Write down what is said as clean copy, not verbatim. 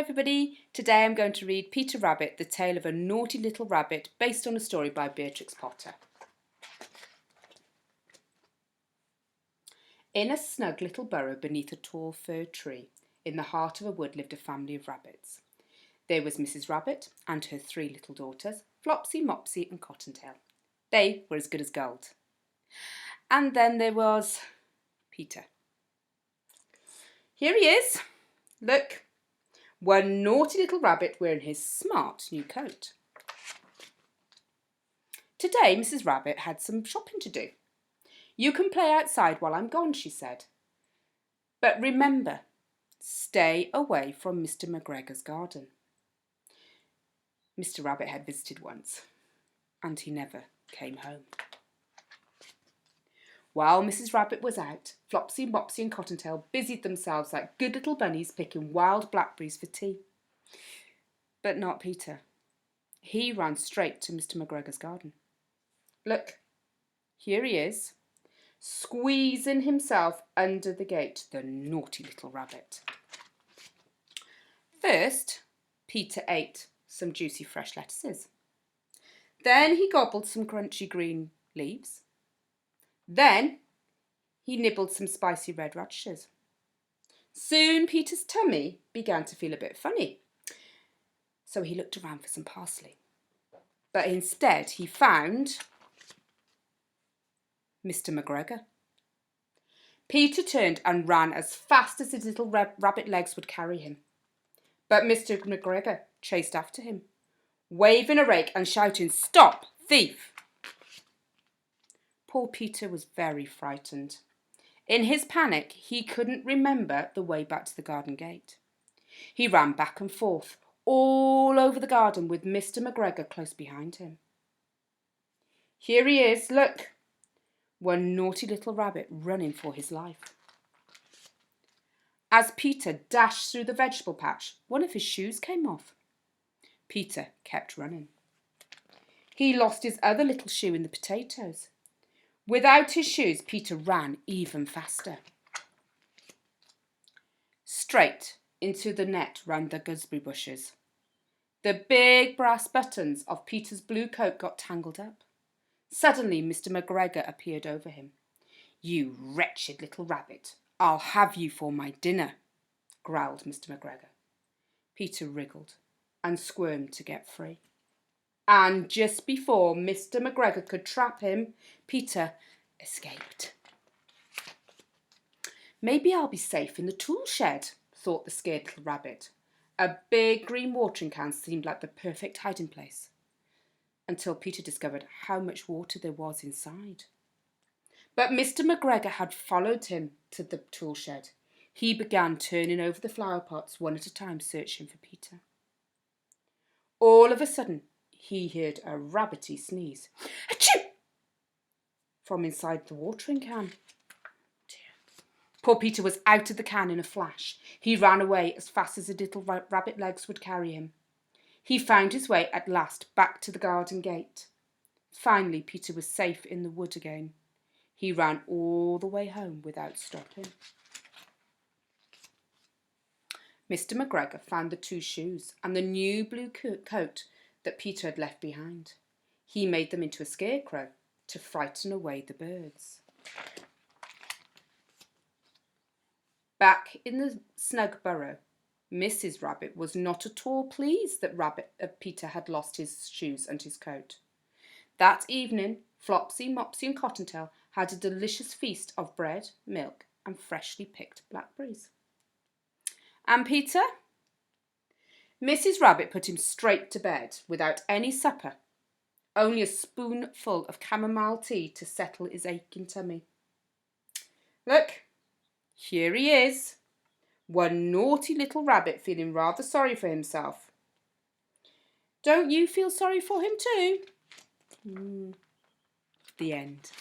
everybody, today I'm going to read Peter Rabbit, the tale of a naughty little rabbit based on a story by Beatrix Potter. In a snug little burrow beneath a tall fir tree, in the heart of a wood lived a family of rabbits. There was Mrs. Rabbit and her 3 little daughters, Flopsy, Mopsy and Cottontail. They were as good as gold. And then there was Peter. Here he is. Look. One naughty little rabbit wearing his smart new coat. Today Mrs. Rabbit had some shopping to do. You can play outside while I'm gone, she said. But remember, stay away from Mr. McGregor's garden. Mr. Rabbit had visited once, and he never came home. While Mrs. Rabbit was out, Flopsy, Mopsy and Cottontail busied themselves like good little bunnies picking wild blackberries for tea. But not Peter. He ran straight to Mr. McGregor's garden. Look, here he is, squeezing himself under the gate, the naughty little rabbit. First, Peter ate some juicy fresh lettuces. Then he gobbled some crunchy green leaves. Then he nibbled some spicy red radishes. Soon Peter's tummy began to feel a bit funny, so he looked around for some parsley. But instead he found Mr. McGregor. Peter turned and ran as fast as his little rabbit legs would carry him. But Mr. McGregor chased after him, waving a rake and shouting, "Stop, thief!" Poor Peter was very frightened. In his panic, he couldn't remember the way back to the garden gate. He ran back and forth all over the garden with Mr. McGregor close behind him. Here he is, look, one naughty little rabbit running for his life. As Peter dashed through the vegetable patch, one of his shoes came off. Peter kept running. He lost his other little shoe in the potatoes. Without his shoes, Peter ran even faster. Straight into the net ran the gooseberry bushes. The big brass buttons of Peter's blue coat got tangled up. Suddenly, Mr. McGregor appeared over him. "You wretched little rabbit, I'll have you for my dinner," growled Mr. McGregor. Peter wriggled and squirmed to get free. And just before Mr. McGregor could trap him, Peter escaped. "Maybe I'll be safe in the tool shed," thought the scared little rabbit. A big green watering can seemed like the perfect hiding place, until Peter discovered how much water there was inside. But Mr. McGregor had followed him to the tool shed. He began turning over the flower pots one at a time, searching for Peter. All of a sudden, he heard a rabbity sneeze. Achoo! From inside the watering can. Poor Peter was out of the can in a flash. He ran away as fast as his little rabbit legs would carry him. He found his way at last back to the garden gate. Finally, Peter was safe in the wood again. He ran all the way home without stopping. Mr. McGregor found the 2 shoes and the new blue coat that Peter had left behind. He made them into a scarecrow to frighten away the birds. Back in the snug burrow, Mrs. Rabbit was not at all pleased that Peter had lost his shoes and his coat. That evening, Flopsy, Mopsy and Cottontail had a delicious feast of bread, milk and freshly picked blackberries. And Peter? Mrs. Rabbit put him straight to bed without any supper, only a spoonful of chamomile tea to settle his aching tummy. Look, here he is, one naughty little rabbit feeling rather sorry for himself. Don't you feel sorry for him too? The end.